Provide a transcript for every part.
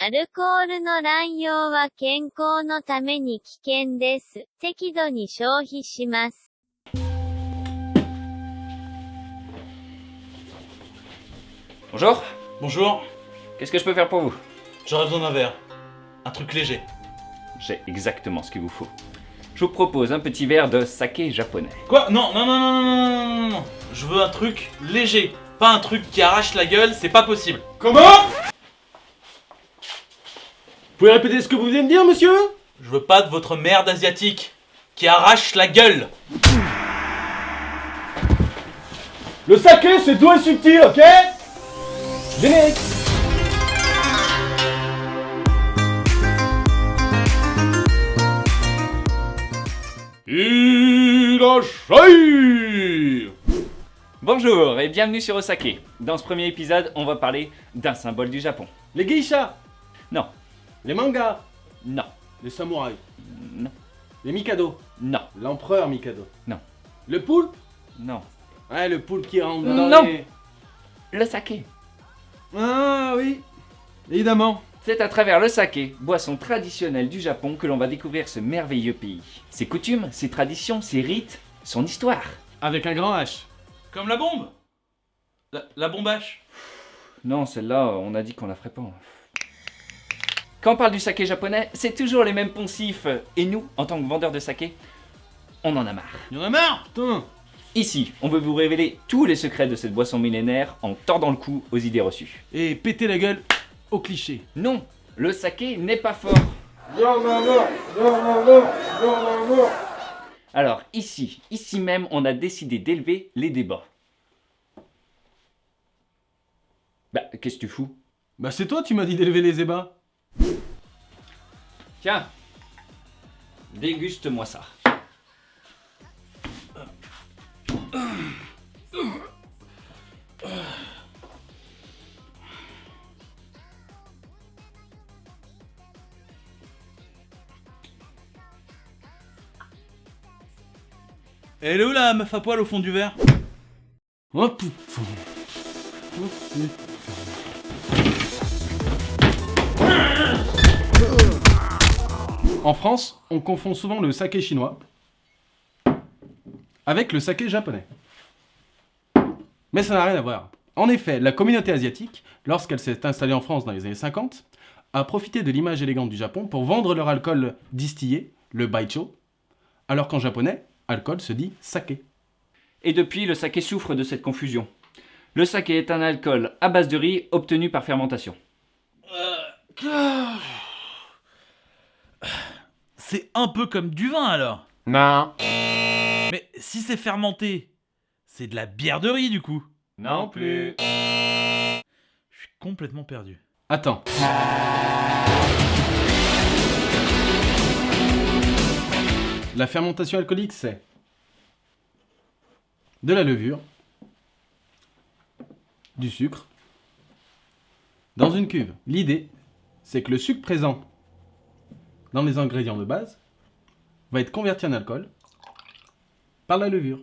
アルコールの乱用は健康のために危険です。適度に消費します。Bonjour, Bonjour, qu'est-ce que je peux faire pour vous? j'aurais besoin d'un verre. Un truc léger. J'ai exactement ce qu'il vous faut. Je vous propose un petit verre de saké japonais. Quoi? Non, non, non, non, non, non, non, non, non. Je veux un truc léger. Pas un truc qui arrache la gueule, c'est pas possible. Comment? Vous pouvez répéter ce que vous venez de dire, monsieur? Je veux pas de votre merde asiatique qui arrache la gueule. Le saké, c'est doux et subtil, ok? Générique. Irashai! Bonjour et bienvenue sur Osake. Dans ce premier épisode, on va parler d'un symbole du Japon. Les geishas, Non, les mangas, non, les samouraïs, non, les mikado, non, l'empereur mikado. Non. Le poulpe? non. Ouais, le poulpe qui rentre Non. dans les... Le saké. Ah oui, évidemment. C'est à travers le saké, boisson traditionnelle du Japon, que l'on va découvrir ce merveilleux pays. Ses coutumes, ses traditions, ses rites, son histoire. Avec un grand H. Comme la bombe. La bombache. Non, celle-là, on a dit qu'on la ferait pas. Quand on parle du saké japonais, c'est toujours les mêmes poncifs. Et nous, en tant que vendeurs de saké, on en a marre. Y'en a marre, putain. Ici, on veut vous révéler tous les secrets de cette boisson millénaire en tordant le cou aux idées reçues. Et péter la gueule au cliché. Non, le saké n'est pas fort. Alors ici même, on a décidé d'élever les débats. Bah, qu'est-ce que tu fous? Bah c'est toi, tu m'as dit d'élever les ébats. Tiens, déguste-moi ça. Elle est où la meuf à poil au fond du verre? Oh putain. Oh, putain. En France, on confond souvent le saké chinois avec le saké japonais. Mais ça n'a rien à voir. En effet, la communauté asiatique, lorsqu'elle s'est installée en France dans les années 50, a profité de l'image élégante du Japon pour vendre leur alcool distillé, le baicho, alors qu'en japonais, alcool se dit saké. Et depuis, le saké souffre de cette confusion. Le saké est un alcool à base de riz obtenu par fermentation. C'est un peu comme du vin alors. Non. Mais si c'est fermenté, c'est de la bière de riz du coup. Non plus. Je suis complètement perdu. Attends. La fermentation alcoolique, c'est de la levure, du sucre, dans une cuve. L'idée, c'est que le sucre présent dans les ingrédients de base va être converti en alcool par la levure.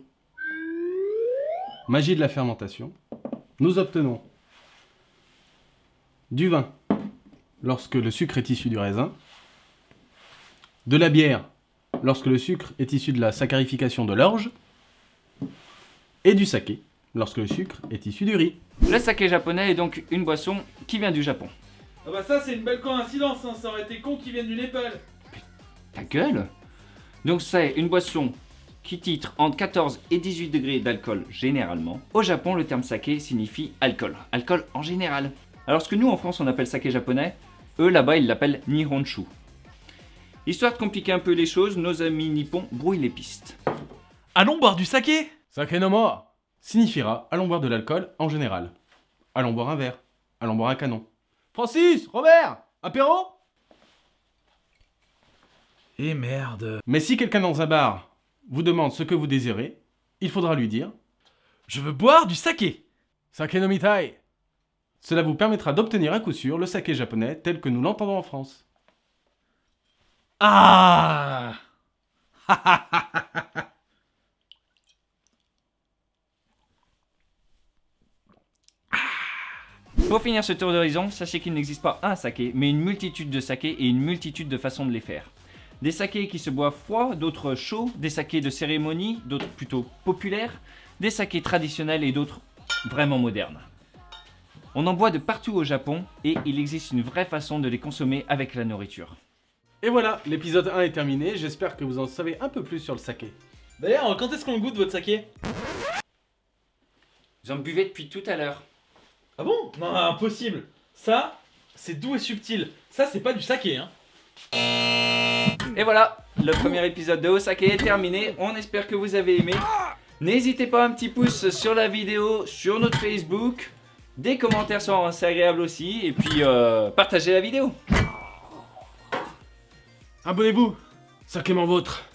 Magie de la fermentation, nous obtenons du vin lorsque le sucre est issu du raisin, de la bière lorsque le sucre est issu de la saccharification de l'orge, et du saké lorsque le sucre est issu du riz. Le saké japonais est donc une boisson qui vient du Japon. Ah bah ça c'est une belle coïncidence, hein. Ça aurait été con qu'ils viennent du Népal. Ta gueule! Donc c'est une boisson qui titre entre 14 et 18 degrés d'alcool généralement. Au Japon, le terme saké signifie alcool. Alcool en général. Alors ce que nous en France on appelle saké japonais, eux là-bas ils l'appellent nihonshu. Histoire de compliquer un peu les choses, nos amis nippons brouillent les pistes. Allons boire du saké. Saké no mo signifiera allons boire de l'alcool en général. Allons boire un verre. Allons boire un canon. Francis, Robert, apéro? Et merde. Mais si quelqu'un dans un bar vous demande ce que vous désirez, il faudra lui dire Je veux boire du saké. Saké no mitai. Cela vous permettra d'obtenir à coup sûr le saké japonais tel que nous l'entendons en France. Ah. Pour finir ce tour d'horizon, sachez qu'il n'existe pas un saké, mais une multitude de sakés et une multitude de façons de les faire. Des sakés qui se boivent froid, d'autres chauds, des sakés de cérémonie, d'autres plutôt populaires, des sakés traditionnels et d'autres vraiment modernes. On en boit de partout au Japon et il existe une vraie façon de les consommer avec la nourriture. Et voilà, l'épisode 1 est terminé, j'espère que vous en savez un peu plus sur le saké. D'ailleurs, quand est-ce qu'on le goûte votre saké? Vous en buvez depuis tout à l'heure. Ah bon? Non, impossible. Ça, c'est doux et subtil. Ça, c'est pas du saké, hein. Et voilà, le premier épisode de Osake est terminé, on espère que vous avez aimé. N'hésitez pas un petit pouce sur la vidéo, sur notre Facebook, des commentaires sont assez agréables aussi, et puis partagez la vidéo. Abonnez-vous, saké m'en vôtre.